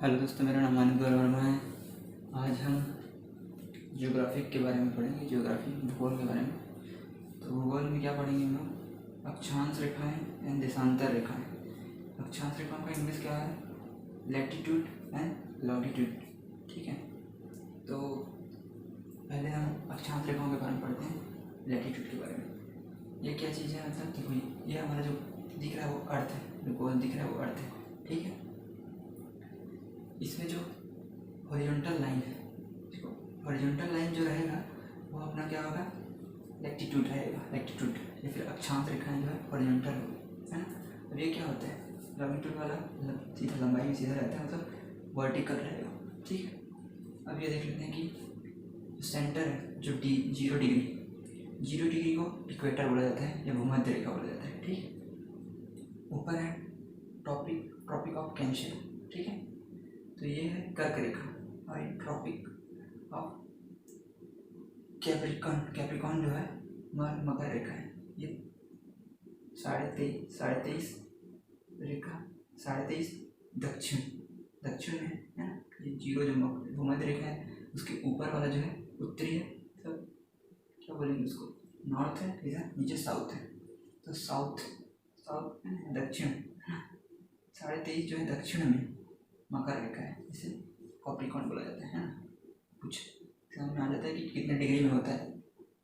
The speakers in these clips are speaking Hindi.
हेलो दोस्तों, मेरा नाम आनंद वर्मा है। आज हम ज्योग्राफी के बारे में पढ़ेंगे, ज्योग्राफी भूगोल के बारे में। तो भूगोल में क्या पढ़ेंगे हम लोग? अक्षांश रेखाएं एंड देशांतर रेखाएं। अक्षांश रेखाओं का इंग्लिश क्या है? Latitude and longitude. ठीक है, तो पहले हम अक्षांश रेखाओं के बारे में पढ़ते हैं, लैटिट्यूड के बारे में। ये क्या चीज़ है? मतलब देखो, ये हमारा जो दिख रहा है वो अर्थ है, जो गोल दिख रहा है वो अर्थ है। ठीक है, इसमें जो हॉरिजॉन्टल लाइन है, हॉरिजॉन्टल लाइन जो रहेगा वो अपना क्या होगा? लैटिट्यूड रहेगा, लैटिट्यूड। या फिर अक्षांश रेखाएं जो है हॉरिजॉन्टल होगी, है ना। अब ये क्या होता है? लॉन्गिट्यूड वाला सीधा लंबाई में सीधा रहता है, मतलब वर्टिकल रहेगा। ठीक है, अब ये देख लेते हैं कि सेंटर है जो जीरो डिग्री को इक्वेटर बोला जाता है या भूमध्य रेखा बोला जाता है। ठीक है, ऊपर है ट्रॉपिक ऑफ कैंसर। ठीक है, तो ये है कर्क रेखा, और ट्रॉपिक ऑफ कैप्रिकॉर्न जो है मकर रेखा है। ये 23.5 रेखा, 23.5 दक्षिण में है ना। ये जीरो जो भूमध्य रेखा है उसके ऊपर वाला जो है उत्तरी है, तो क्या बोलेंगे उसको? नॉर्थ है, इधर नीचे साउथ है, तो साउथ है ना, दक्षिण। 23.5 जो है दक्षिण में मकर रेखा है, इसे कैप्रिकॉर्न बोला जाता है ना। कुछ समझ में आ जाता है कि कितने डिग्री में होता है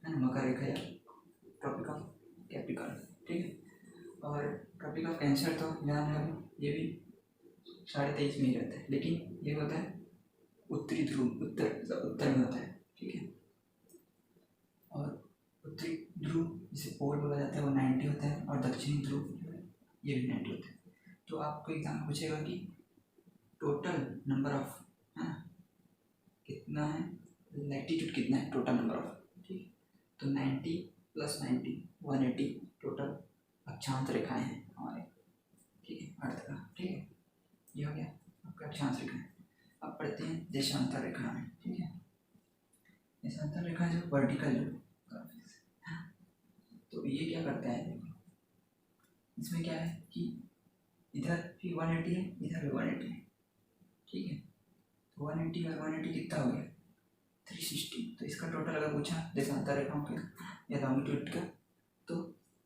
ना मकर रेखा या ट्रॉपिक ऑफ कैप्रिकॉर्न। ठीक है, और ट्रॉपिक ऑफ कैंसर तो ध्यान है, ये भी 23.5 में ही रहता है, लेकिन ये होता है उत्तरी ध्रुव, उत्तर में होता है। ठीक है, और उत्तरी ध्रुव जिसे पोल बोला जाता है वो 90 होता है, और दक्षिणी ध्रुव जो है ये भी 90 होता है। तो आपको एग्जाम में पूछेगा कि टोटल नंबर ऑफ, है ना, कितना है, लैटिट्यूड कितना है, टोटल नंबर ऑफ। ठीक है, तो 90 + 90 180 टोटल अक्षांश रेखाएं हैं हमारे। ठीक है, अर्थ का। ठीक है, ये हो गया आपका अक्षांश रेखाएं। अब पढ़ते हैं देशांतर रेखाएं। ठीक है, देशांतर रेखा जो वर्टिकल जो, तो ये क्या करता है? इसमें क्या है कि इधर भी 180 है, इधर भी 180 है। ठीक है, तो 180 और 180 कितना हो गया? 360। तो इसका टोटल अगर पूछा देशांतर रेखाओं का या लॉन्गिट्यूड का, तो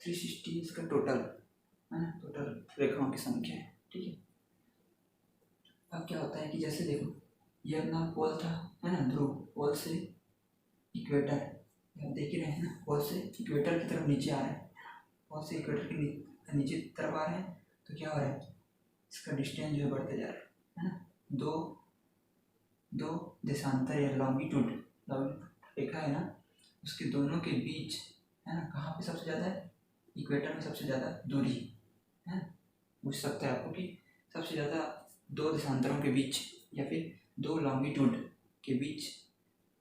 360 इसका टोटल है ना, टोटल रेखाओं की संख्या है। ठीक है, अब क्या होता है कि जैसे देखो, ये अपना पोल था, है ना, ध्रुव, पोल से इक्वेटर, आप देख ही रहे हैं ना, पोल से इक्वेटर की तरफ नीचे आ रहा है, पोल से इक्वेटर की नीचे तरफ आ रहे हैं, तो क्या हो रहा है? इसका डिस्टेंस जो है बढ़ते जा रहा है ना। दो देशांतर या लॉन्गिट्यूड रेखा है ना, उसके दोनों के बीच, है ना, कहाँ पे सबसे ज़्यादा है? इक्वेटर में सबसे ज़्यादा दूरी है। पूछ सकता है आपको कि सबसे ज़्यादा दो देशांतरों के बीच या फिर दो लॉन्गिट्यूड के बीच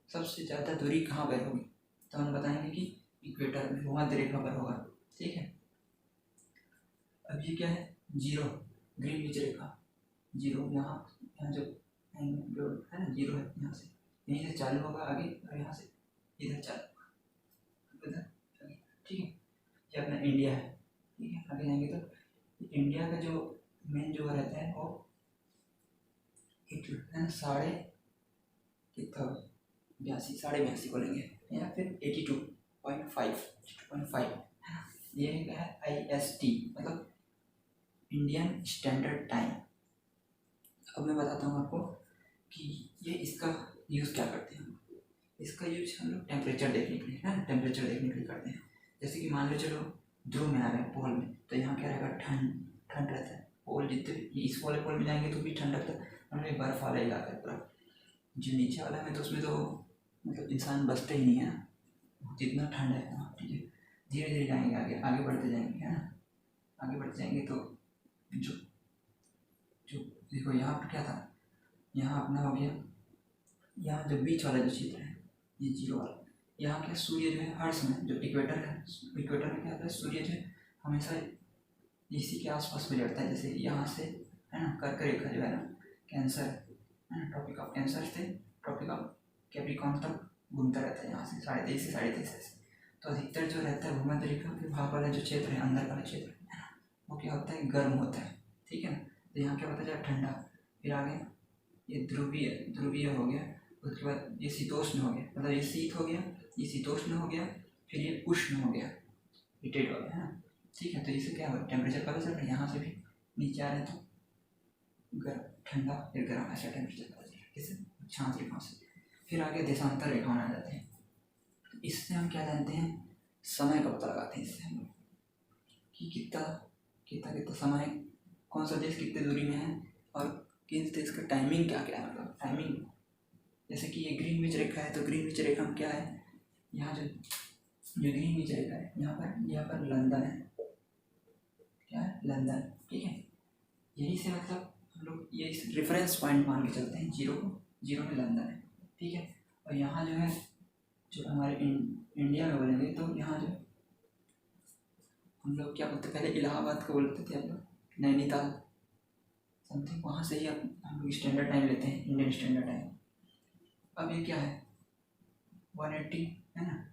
सबसे ज़्यादा दूरी कहाँ पर होगी? तो हम बताएंगे कि इक्वेटर में, भूमध्य रेखा पर होगा। ठीक है, अब ये क्या है? जीरो, ग्रीनविच रेखा, जीरो, यहाँ जो है ना, जीरो है, यहाँ से यहीं से चालू होगा आगे, और यहाँ से इधर चालू होगा, इधर। ठीक है, ये अपना इंडिया है। ठीक है, आगे जाएंगे तो इंडिया का जो मेन जो रहता है वो है ना, कितना 82 बोलेंगे, या फिर 82.5। ये क्या है? IST, मतलब इंडियन स्टैंडर्ड टाइम। अब मैं बताता हूँ आपको कि ये इसका यूज़ क्या करते हैं। इसका यूज हम लोग टेम्परेचर देखने के लिए, है, टेम्परेचर देखने के लिए करते हैं। जैसे कि मान लो चलो ध्रुव में आ रहे हैं, पोल में, तो यहाँ क्या रहेगा? ठंड रहता है। पोल जितने इस वाले पोल में जाएंगे तो भी ठंड रहता है, हमें बर्फ वाला इलाका है पूरा। जो नीचे वाला है तो उसमें तो मतलब इंसान बचते ही नहीं है ना, जितना ठंड है वहाँ। ठीक है, धीरे धीरे जाएंगे, आगे बढ़ते जाएंगे, है ना। आगे बढ़ते जाएंगे तो जो जो देखो यहाँ पर क्या था, यहाँ अपना हो गया, यहाँ जो बीच वाला जो क्षेत्र है ये जीरो वाला, यहाँ क्या सूर्य जो है हर समय, जो इक्वेटर है, इक्वेटर में क्या होता है? सूर्य जो है हमेशा इसी के आसपास गुजरता है। जैसे यहाँ से, है ना, कर्क रेखा जो है ना, कैंसर, है ना, ट्रॉपिक ऑफ कैंसर से ट्रॉपिक ऑफ कैप्रिकॉर्न तक घूमता रहता है, यहाँ से 23.5 से। तो अधिकतर जो रहता है भूमध्य रेखा के भाग वाला जो क्षेत्र है, अंदर वाला क्षेत्र है, वो क्या होता है? गर्म होता है। ठीक है ना, तो यहाँ क्या होता है? जब ठंडा, फिर आगे ये ध्रुवीय हो गया, उसके बाद ये शीतोष्ण हो गया, मतलब ये शीत हो गया, ये शीतोष्ण हो गया, फिर ये उष्ण हो गया, हीटेड हो गया, है ना। ठीक है, तो इससे क्या होगा, टेम्परेचर पता चल रहा है, यहाँ से भी नीचे आ रहे हैं तो गर्म, ठंडा, फिर गर्म, ऐसा टेम्परेचर पता चल रहा है। किससे, अक्षांश रेखाओं से। फिर आगे देशांतर रेखाओं आ जाते हैं। इससे हम क्या जानते हैं, समय का पता लगाते हैं इससे हम लोग कि कितना कितना कितना समय, कौन सा देश कितने दूरी में है, और किस देश का टाइमिंग क्या क्या है, मतलब टाइमिंग। जैसे कि ये ग्रीनविच रेखा है, तो ग्रीनविच रेखा में क्या है, यहाँ जो ग्रीनविच रेखा है, यहाँ पर लंदन है, क्या है, लंदन। ठीक है, यही से मतलब हम लोग ये इस रेफरेंस पॉइंट मान के चलते हैं, जीरो में लंदन है। ठीक है, और यहाँ जो है, जो हमारे इंडिया में बोलेंगे तो यहाँ जो हम लोग क्या बोलते, पहले इलाहाबाद को बोलते थे, हम लोग नैनीताल समथिंग, वहाँ से ही अब हम लोग स्टैंडर्ड टाइम लेते हैं, इंडियन स्टैंडर्ड टाइम। अब ये क्या है, 180 है ना,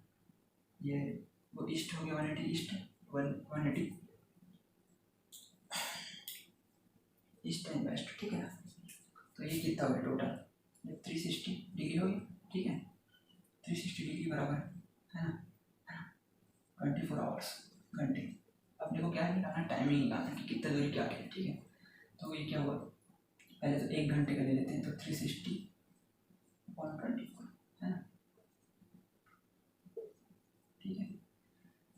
ये वो ईस्ट हो गया, 180 ईस्ट, 180 ईस्ट एंड वेस्ट। ठीक है ना, तो ये कितना हो गया टोटल, ये 360 डिग्री हो गई। ठीक है, 360 डिग्री बराबर है ना 24 आवर्स, घंटे। अपने को क्या है, निकालना टाइमिंग निकालना कि कितना दूरी क्या है। ठीक है, तो ये क्या हुआ, पहले तो 1 घंटे का ले लेते हैं, तो 360/24 है ना। ठीक है,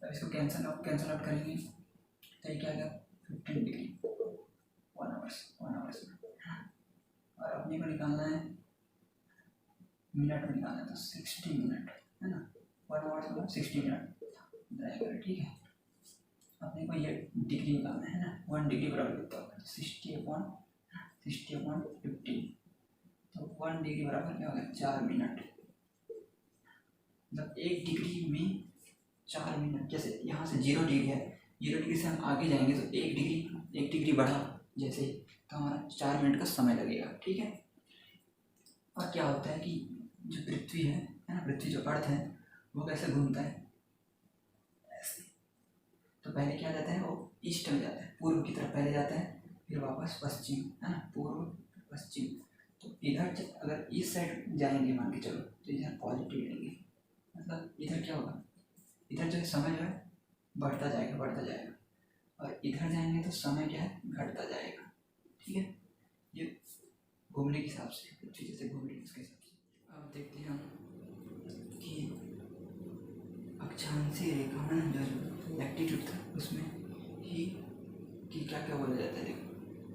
अब इसको कैंसल आउट करेंगे, तो ये क्या आएगा, 15 डिग्री, 1 आवर्स में। और अपने को निकालना है मिनट में, निकालना है तो 60 मिनट है ना, 1 आवर्स में 60 मिनट जाएगा। ठीक है, अपने को ये डिग्री निकालना है ना, 1 डिग्री बराबर कितना होगा, 60/15, तो 1 डिग्री बराबर क्या होगा, 4 मिनट। मतलब 1 डिग्री में 4 मिनट। जैसे यहाँ से 0 डिग्री है, 0 डिग्री से हम आगे जाएंगे तो 1 डिग्री बढ़ा जैसे, तो हमारा 4 मिनट का समय लगेगा। ठीक है, और क्या होता है कि जो पृथ्वी है ना, पृथ्वी जो अर्थ है वो कैसे घूमता है, ऐसे। तो पहले क्या जाता है, वो ईस्ट में जाता है, पूर्व की तरफ पहले जाता है, फिर वापस पश्चिम, है ना, पूर्व पश्चिम। तो इधर अगर इस साइड जाएंगे मान के चलो, तो इधर पॉजिटिव लेंगे, मतलब इधर क्या होगा, इधर जो है समय जो है बढ़ता जाएगा, और इधर जाएंगे तो समय क्या है, घटता जाएगा। ठीक है, ये घूमने के हिसाब से, पृथ्वी जैसे घूम रही है उसके हिसाब से। अब देखते हैं हम कि अक्षांशीय रेखा में जो लैटिट्यूड था उसमें ही कि क्या क्या बोला जाता है। देखो,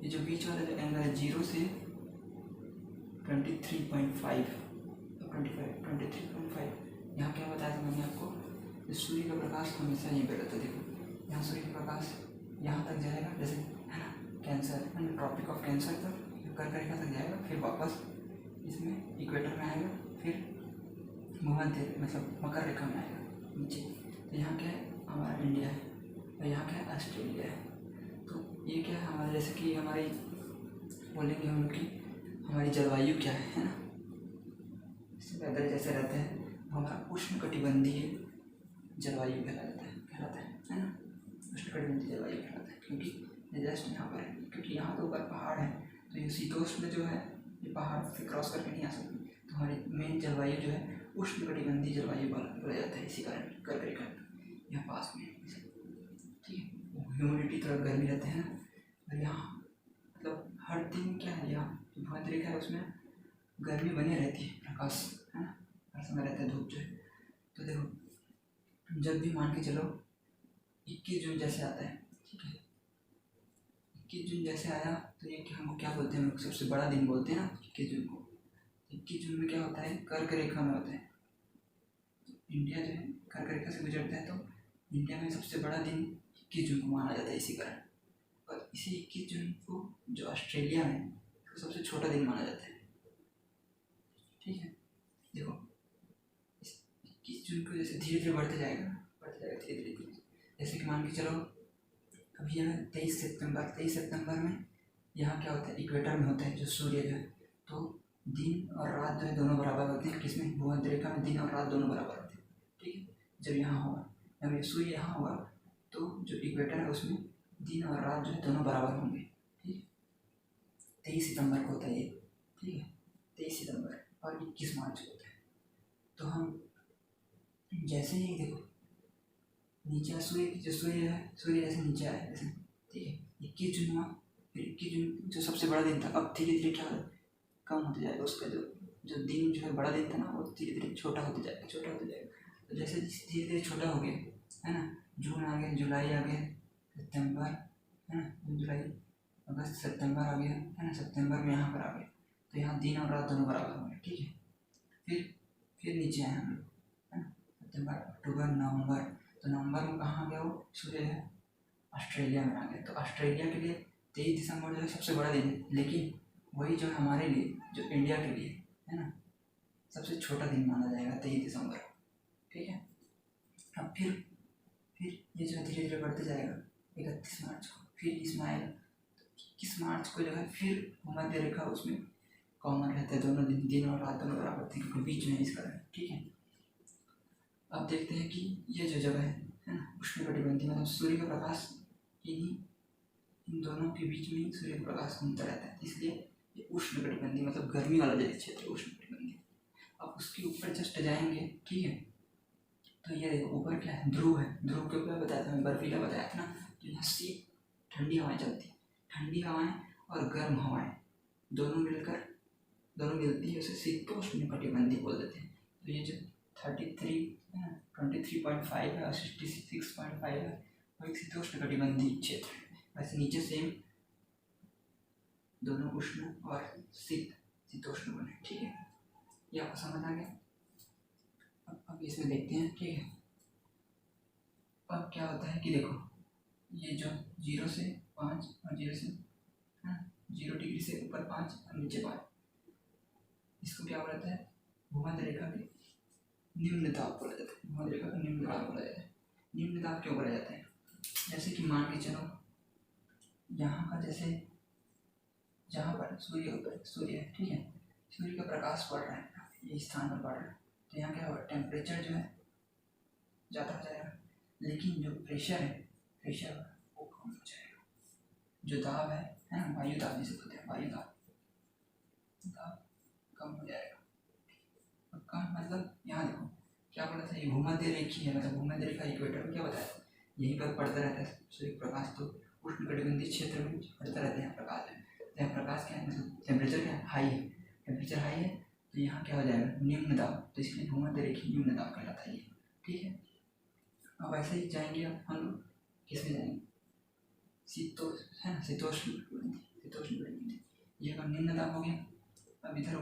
ये जो बीच वाला जो एंगल है 0 से 23.5, 23.5, यहाँ क्या बताया था मैंने आपको, सूर्य का प्रकाश हमेशा यहीं पर रहता है। देखो, यहाँ सूर्य का प्रकाश यहाँ तक जाएगा, जैसे है ना कैंसर, ट्रॉपिक ऑफ कैंसर तक, कर्क रेखा तक जाएगा, फिर वापस इसमें इक्वेटर में आएगा, फिर भूमध्य मतलब मकर रेखा में आएगा नीचे। तो यहाँ क्या है, हमारा इंडिया है, और यहाँ क्या है, ऑस्ट्रेलिया है। तो ये क्या है हमारा, जैसे कि हमारी बोलेंगे हम लोग कि हमारी जलवायु क्या है ना, इससे वेदर जैसे रहता है, हमारा उष्णकटिबंधीय जलवायु कहलाता है ना, उष्णकटिबंधीय जलवायु कहलाता है, क्योंकि ये जस्ट यहाँ पर है, क्योंकि यहाँ तो ऊपर पहाड़ है, तो ये शीतोष्ण जो है ये पहाड़ से क्रॉस करके नहीं आ सकती। तो हमारी मेन जलवायु जो है उष्णकटिबंधीय जलवायु बोला जाता है, इसी कारण कर्क रेखा यहाँ पास में। ठीक है, ह्यूमिडिटी थोड़ा गर्मी रहता है ना, और यहाँ मतलब हर दिन क्या है, यहाँ जो भूमध्य रेखा है उसमें गर्मी बनी रहती है, प्रकाश है ना, हर समय रहता है धूप जो है। तो देखो, जब भी मान के चलो 21 जून जैसे आता है, ठीक है, 21 जून जैसे आया तो ये हमको क्या बोलते हैं, हम लोग सबसे बड़ा दिन बोलते हैं ना 21 जून को। 21 जून में क्या होता है, कर्क रेखा में होता है, इंडिया जो है कर्क रेखा से गुजरता है, तो इंडिया में सबसे बड़ा दिन 21 जून को माना जाता है इसी कारण। और इसी 21 जून को जो ऑस्ट्रेलिया में तो सबसे छोटा दिन माना जाता है। ठीक है, देखो 21 जून को जैसे धीरे धीरे बढ़ते जाएगा धीरे धीरे, जैसे कि मान के चलो अभी है 23 सितंबर में यहाँ क्या होता है, इक्वेटर में होता है जो सूर्य जो है, तो दिन और रात जो है दोनों बराबर होते हैं, किसमें, भूमध्य रेखा में दिन और रात दोनों बराबर होते हैं। ठीक है, जब यहाँ होगा, जब सूर्य यहाँ होगा तो जो इक्वेटर है उसमें दिन और रात जो है दोनों बराबर होंगे। ठीक है, 23 सितंबर को होता है ये। ठीक है, 23 सितंबर और 21 मार्च को होता है। तो हम जैसे ही देखो नीचे सूर्य जैसे नीचे आया जैसे, ठीक है, 21 जून हुआ, फिर 21 जून जो सबसे बड़ा दिन था, अब धीरे धीरे क्या कम होते जाएगा, उसका जो दिन जो है बड़ा दिन था ना, वो धीरे धीरे छोटा होते जाएगा। तो जैसे धीरे धीरे छोटा हो गया, है ना, जून आ गया, जुलाई आ गया, सितंबर, है ना, जुलाई, अगस्त, सितंबर आ गया, है ना, सितंबर में यहाँ पर आ गया, तो यहाँ दिन और रात दोनों बराबर हो गए, ठीक है। फिर नीचे आए हम लोग, है ना, सितंबर, अक्टूबर, नवंबर, तो नवंबर में कहाँ आ गया वो सूर्य है, ऑस्ट्रेलिया में आ गया। तो ऑस्ट्रेलिया के लिए 23 दिसंबर जो है सबसे बड़ा दिन है, लेकिन वही जो हमारे लिए, जो इंडिया के लिए, है ना, सबसे छोटा दिन माना जाएगा 23 दिसंबर, ठीक है। अब फिर ये जो धीरे धीरे बढ़ते जाएगा 31 मार्च को, फिर इसमें आएगा 21 मार्च को जो है फिर भूमध्य रेखा, उसमें कॉमन रहता है, दोनों दिन और रात दोनों बराबर थे क्योंकि बीच में इसका है, ठीक है। अब देखते हैं कि ये जो जगह है ना, उष्णकटिबंधीय, मतलब सूर्य का प्रकाश इन दोनों के बीच में सूर्य का प्रकाश घूमता रहता है, इसलिए ये उष्णकटिबंधीय मतलब गर्मी वाला जो क्षेत्र उष्णकटिबंधीय। अब उसके ऊपर जस्ट जाएंगे, ठीक है, तो ये देखो ऊपर क्या है, ध्रुव है। ध्रुव के ऊपर बताया था मैं, बर्फीला बताया था ना, तो यहाँ शीत ठंडी हवाएं चलती हैं, ठंडी हवाएं और गर्म हवाएं दोनों मिलती है, उसे शीतोष्णकटिबंधीय बोल देते हैं। तो ये जो 23.5 है और 66.5 है, वो एक शीतोष्णकटिबंधीय क्षेत्र है। वैसे नीचे सेम दोनों उष्ण और शीतोष्ण बने, ठीक है, ये आपको समझ आ गया। अब इसमें देखते हैं, ठीक है। अब क्या होता है कि देखो ये जो 0 से 5 और 0 से 0 डिग्री से ऊपर 5 और नीचे 5, इसको क्या बोला जाता है, भूमध्य रेखा के निम्न दाब बोला जाता है। भूमध्य रेखा का निम्न दाब बोला जाता है। निम्न दाब क्यों बोला जाता है, जैसे कि मान के चलो यहाँ का, जैसे जहाँ पर सूर्य है, ठीक है, सूर्य का प्रकाश पड़ रहा है, ये स्थान पर पड़ रहा है, तो यहाँ क्या होगा, टेम्परेचर जो है ज़्यादा हो जाएगा, लेकिन जो प्रेशर वो कम हो जाएगा। जो दाब है ना, वायु दाब जिसे बोलते हैं, वायु दाब कम हो जाएगा। अब कम मतलब यहाँ देखो क्या बोला था, ये भूमध्य रेखी है, मतलब भूमध्य रेखा इक्वेटर में क्या बताया था, यहीं पर पड़ता रहता है सूर्य प्रकाश, तो उष्णकटिबंधीय क्षेत्र में पड़ता रहता है यहाँ प्रकाश है। तो यहाँ प्रकाश क्या है, मतलब टेम्परेचर क्या है, हाई है, टेम्परेचर हाई है, तो यहाँ क्या हो जाएगा, निम्न दाब, तो इसलिए भूमध्य रेखी निम्न दाब कहलाता है ये, ठीक है। अब ऐसे ही जाएंगे, अब हम लोग किसमें जाएंगे, शीतोष्णकटिबंधीय, ये अगर निम्न दाब हो गया, अब इधर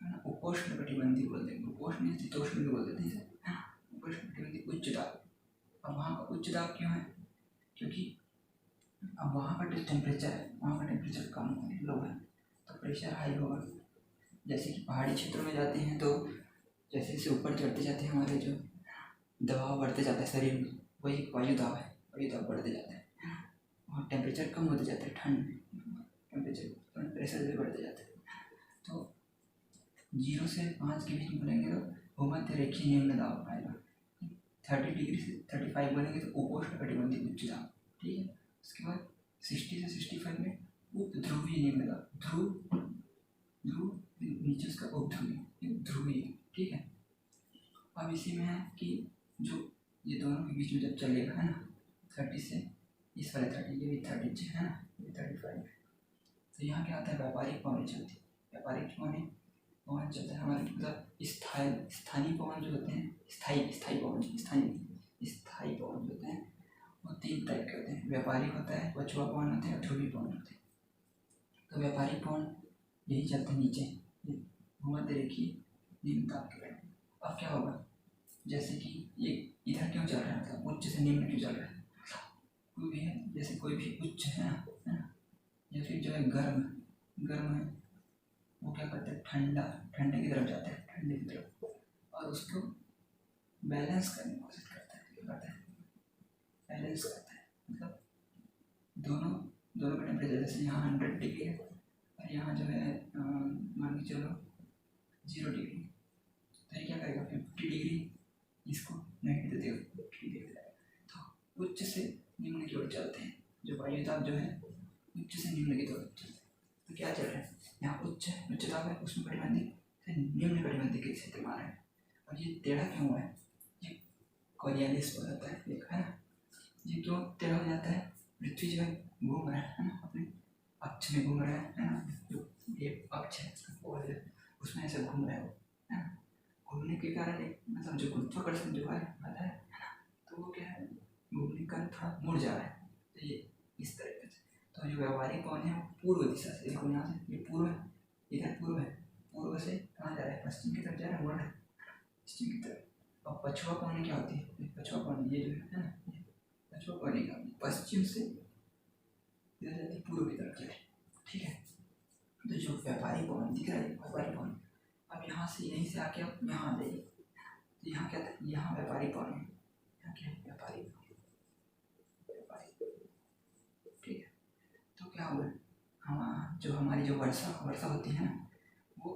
है ना उपोष्णकटिबंधीय बोल देंगे, उपोष्ण शीतोष्ण भी बोल देते हैं, उपोष्णकटिबंधीय उच्च दाब। अब वहाँ का उच्च दाब क्यों है, क्योंकि अब वहाँ का जो टेम्परेचर है, वहाँ का टेम्परेचर कम है, लो है, तो प्रेशर हाई होगा। जैसे कि पहाड़ी क्षेत्रों में जाते हैं तो जैसे जैसे ऊपर चढ़ते जाते हैं, हमारे जो दबाव बढ़ते जाता है शरीर में, वही वायु दाब है, वायु दाब बढ़ते जाता है, वहाँ टेम्परेचर कम होते जाता है, ठंड टेम्परेचर प्रेशर भी बढ़ते जाता है। तो 0 से 5 के बीच में बोलेंगे तो भूमध्य रेखीय निम्न दाब आएगा, 30 डिग्री से 35 बोलेंगे तो उपोष्णकटिबंधीय उच्च दाब, ठीक है। उसके बाद 60 से 65 में उपध्रुवीय निम्न दाब, ध्रुव नीचे उसका उपध्रुवीय, ठीक है। अब इसी में है कि जो ये दोनों के बीच में जब चलेगा, है ना, 30 से इस वाले 30, ये भी 30 है ना, ये 35, तो यहाँ क्या आता है, व्यापारिक पवन चलती है, व्यापारिक पवन चलता है हमारे, मतलब स्थानीय पवन जो होते हैं, स्थायी पवन जो होते हैं वो 3 टाइप के होते हैं, व्यापारिक होता है, पछुआ पवन होते हैं और ध्रुवीय पवन होते हैं। तो व्यापारिक पवन यही चलते हैं नीचे, भूमध्य रेखीय निम्न दाब के लिए। अब क्या होगा, जैसे कि ये इधर क्यों चल रहा है, मतलब उच्च से निम्न क्यों चल रहा है, कोई भी है, जैसे कोई भी उच्च है ना, या फिर जो है गर्म है, वो क्या करता है, ठंडे की तरफ जाता है, ठंडे की तरफ, और उसको बैलेंस करने की कोशिश करता है, क्या करता है, बैलेंस करता है, मतलब दोनों का टेम्परेचर, जैसे यहाँ 100 डिग्री है और यहाँ जो है मान के चलो 0 डिग्री, तो ये क्या करेगा, 50 डिग्री इसको नेगेटिव देगा, 50 डिग्री देगा। तो उच्च से निम्न की ओर चलते हैं, जो वायु दाब जो है उच्च से निम्न की ओर चलते हैं। तो क्या चल रहा है, यहाँ उच्च है, उच्च दाब है, उसमें कटिबंधी से निम्न कटिबंधी के क्षेत्र में आ रहा है। अब ये टेढ़ा क्यों हुआ है? ये कोरियालिस हो जाता है, देखा है ना? ये क्यों टेढ़ा हो जाता है? पृथ्वी जो है घूम रहा है ना, अपने अक्ष में घूम रहा है ना, जो ये अक्ष है वो है, उसमें ऐसे घूम रहा है वो, है ना? घूमने के कारण एक मतलब जो गुरुत्वाकर्षण जो है आता है ना, तो वो क्या है, घूमने के कारण थोड़ा मुड़ जा रहा है। तो ये इस तरीके से, तो जो व्यावहारिक पवन है वो पूर्व दिशा से, देखो यहाँ से ये पूर्व है, इधर पूर्व है, पूर्व से कहाँ जा रहा है? पश्चिम की तरफ जा रहा है, मुड़ रहा है पश्चिम की तरफ। और पछुआ पवन क्या होती है? पछुआ पवन ये जो है ना, ये पछुआ पवन क्या होती है? पश्चिम से इधर जाती है, पूर्व की तरफ जा रही है, ठीक है? तो जो व्यापारी पवन दिख रहा है, व्यापारी पवन, अब यहाँ से यहीं से आके अब यहाँ आ जाइए, तो यहाँ क्या था? यहाँ व्यापारी पवन है, यहाँ क्या है? व्यापारी पवन, ठीक है? तो क्या हुआ, हम जो हमारी जो वर्षा होती है ना, वो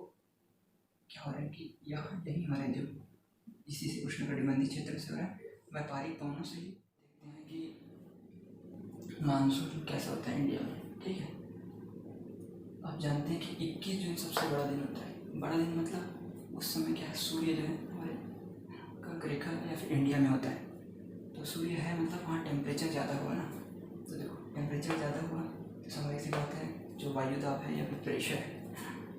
क्या हो रहा है कि यहाँ यही हमारे जो इसी से उष्णकटिबंधीय क्षेत्र से हो रहा है, व्यापारिक पवनों से ही देखते हैं कि मानसून कैसा होता है इंडिया में, ठीक है? आप जानते हैं कि 21 जून सबसे बड़ा दिन होता है। बड़ा दिन मतलब उस समय क्या है, सूर्य जो है हमारे कर्क रेखा या फिर इंडिया में होता है, तो सूर्य है मतलब वहाँ टेम्परेचर ज़्यादा हुआ ना, तो देखो टेम्परेचर ज़्यादा हुआ तो स्वाभाविक सी बात है जो वायु दाब है या फिर प्रेशर है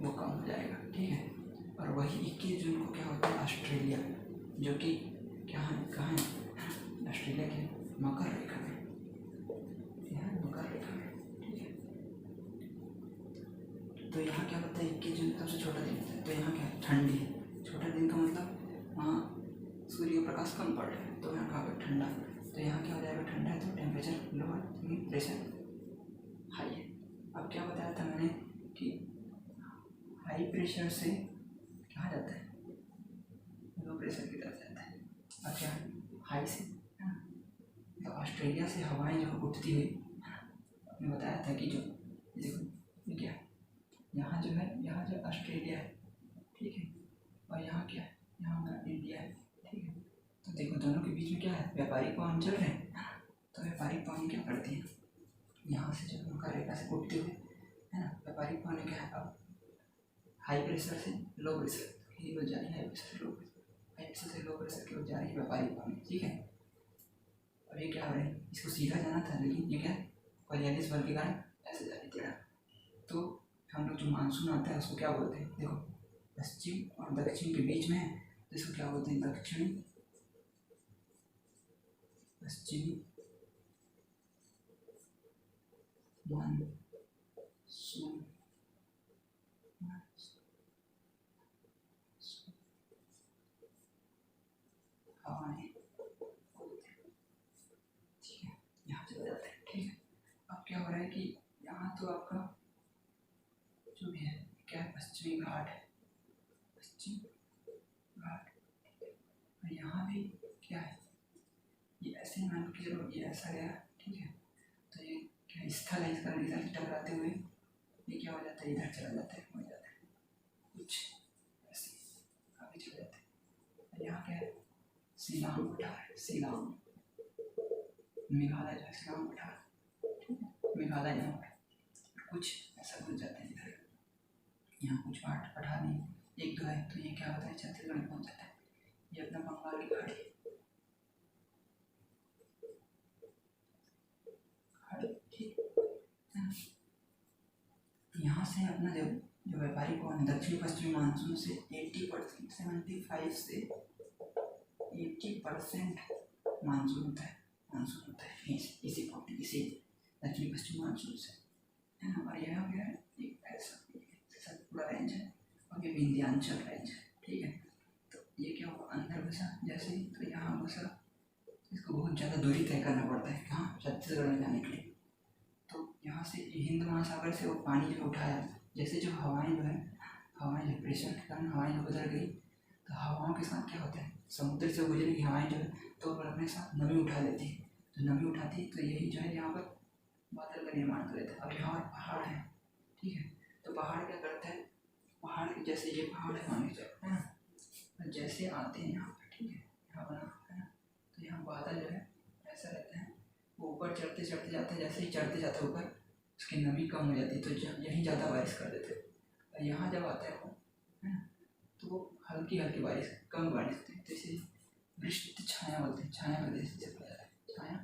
वो कम हो जाएगा, ठीक है? और वही 21 जून को क्या होता है, ऑस्ट्रेलिया, जो कि क्या है, कहाँ है? ऑस्ट्रेलिया के मकर रेखा में, यहाँ मकर रेखा में, ठीक है? तो यहाँ क्या होता है, 21 जून सबसे छोटा दिन होता है, तो यहाँ क्या है, ठंडी है। छोटा दिन का मतलब वहाँ सूर्य का प्रकाश कम पड़ रहा है, तो यहाँ कहाँ पर ठंडा, तो यहाँ क्या हो जाएगा, ठंडा है तो टेम्परेचर लो है, प्रेशर हाई है। अब क्या बताया था मैंने कि हाई प्रेशर से कहाँ जाता है, लो प्रेशर की तरफ जाता है। अब क्या हाई से, तो ऑस्ट्रेलिया से हवाएं जो उठती हुई, आपने बताया था कि जो देखो ये क्या है, यहाँ जो है, यहाँ जो ऑस्ट्रेलिया है, ठीक है? और यहाँ क्या है, यहाँ हमारा इंडिया है, ठीक है? तो देखो दोनों के बीच में क्या है, व्यापारिक पवन चल रहे हैं, तो व्यापारिक पवन क्या करते हैं, यहाँ से जब मकर रेखा से उठते हुए, है ना, व्यापारिक पवन क्या है, अब हाई प्रेशर से लो प्रेशर की ओर जा रही है, हाई प्रेशर से लो प्रेशर, हाई प्रेशर से लो प्रेशर की ओर जा रही है व्यापारिक पवन, ठीक है? अब ये क्या हो रहा है, इसको सीधा जाना था, लेकिन ये क्या है, कोरियालिस बल के कारण ऐसे जा रही टेढ़ा। तो हम लोग जो मानसून आता है उसको क्या बोलते हैं, देखो पश्चिम और दक्षिण के बीच में है, तो इसको क्या बोलते हैं, दक्षिणी पश्चिमी मानसून हवाएं, ठीक है? यहाँ चले जाते हैं, ठीक है? अब क्या हो रहा है कि यहाँ तो आपका जो भी है क्या है, पश्चिमी घाट है, पश्चिम घाट, और यहाँ भी क्या है, ये ऐसे मान के चलो, ये ऐसा गया, ठीक है? तो ये क्या स्थल है, इसका इधर टकराते हुए ये क्या हो जाता है, इधर चला जाता है, हो जाता है कुछ ऐसे आगे चले जाते हैं। यहाँ क्या है, शिलांग पठार है, शिलांग मेघालय जो है, शिलांग पठार, ठीक है? मेघालय यहाँ पर कुछ ऐसा घुस जाते हैं इधर, यहाँ कुछ पठार नहीं, एक दो है, तो ये क्या होता है, छत्तीसगढ़ में पहुँच जाता है, ये अपना बंगाल की खाड़ी, ठीक है? यहाँ से अपना जो व्यापारिक पवन दक्षिण पश्चिमी मानसून से 80%, 75 से 80% मानसून होता है इसी पॉइंट, इसी दक्षिण पश्चिमी मानसून से, है ना? और यह क्या है, एक ऐसा पूरा रेंज है, और ये विंध्याचल रेंज है, ठीक है? तो ये क्या हुआ, अंदर घुसा जैसे ही, तो यहाँ घुसा, इसको बहुत ज़्यादा दूरी तय करना पड़ता है, कहाँ, छत्तीसगढ़ में जाने के लिए। तो यहाँ से हिंद महासागर से वो पानी जो उठाया, जैसे जो हवाएं जो है, हवाएं जो प्रेशर के कारण हवाएं जो गुजर गई, तो हवाओं के साथ क्या होता है, समुद्र से गुजरी हवाएं जो है तो वो अपने साथ नमी उठा लेती है, तो नमी उठाती है, तो यही जो है यहाँ पर बादल का निर्माण कर देता है। अब यहाँ पर पहाड़ है, ठीक है? तो पहाड़ क्या करता है, पहाड़ जैसे ये पहाड़ है मान लीजिए, है ना, जैसे आते हैं यहाँ पर, ठीक है, यहाँ बना है ना, तो यहाँ बादल जो है ऐसा रहता है, वो ऊपर चढ़ते चढ़ते जाते हैं, जैसे ही चढ़ते जाते हैं ऊपर उसकी नमी कम हो जाती है, तो यहीं ज़्यादा बारिश कर देते हैं। और यहाँ जब आता है वो, है ना, तो वो हल्की हल्की बारिश, कम बारिश होती है, तो इसे वृष्टि छाया बोलते हैं। छाया प्रदेश से बोला जाता है, छाया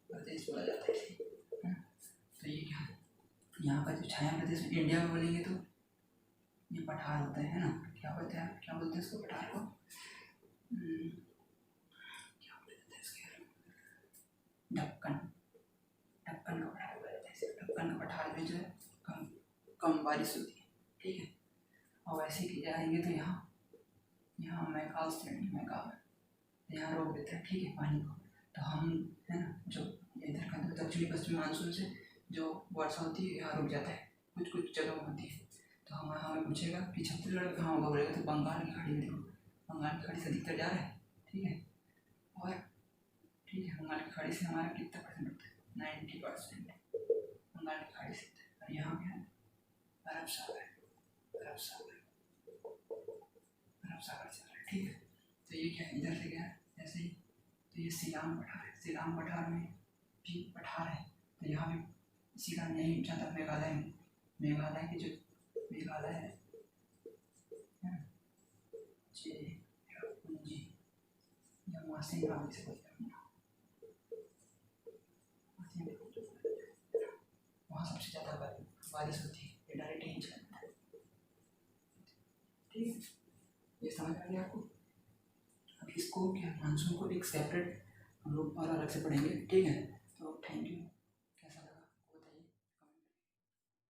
प्रदेश बोला जाता है ना। तो ये क्या है, यहाँ का जो छाया प्रदेश इंडिया में बोलेंगे तो ये पठार होता है ना। क्या बोलते हैं, क्या बोलते हैं इसको, पठार को क्या बोलते हैं इसके, ढक्कन, ढक्कन का पठार बोला जाता है इसे। ढक्कन का पठार में जो है कम कम बारिश होती है, ठीक है। और वैसे की जाएंगे तो यहाँ यहाँ मैकाल स्टैंड, मैकाल यहाँ रोक देता है, ठीक है, पानी को। तो हम, है ना, जो इधर का दक्षिणी पश्चिमी मानसून से जो वर्षा होती है यहाँ रुक जाता है, कुछ कुछ जगह होती है। तो हमें पूछेगा कि छत्तीसगढ़ में कहाँ होगा, बोलेगा तो बंगाल की खाड़ी में। देखो बंगाल की खाड़ी से अधिकतर जा रहा है, ठीक है। और ठीक है, बंगाल की खाड़ी से हमारा कितना परसेंट होता है, 90%। बंगाल की खाड़ी से। और यहाँ क्या है, अरब सागर, अरब सागर, अरब सागर चल रहा है, ठीक है। तो ये क्या है, इधर से क्या है, ऐसे ही। तो ये सिलाम पठार है, सिलाम पठार में भी पठार है। तो यहाँ भी इसी का नहीं ज़्यादा मेघालय में, मेघालय के जो मेघालय है चेरापूंजी या मासिंग नाम से बोलते हैं, वहाँ सबसे ज़्यादा बारिश होती है, ये डायरेक्ट रेंज करता है, ठीक है। ये समझ आ गया आपको। अब इसको क्या, मानसून को एक सेपरेट हम लोग और अलग से पढ़ेंगे, ठीक है। तो थैंक यू।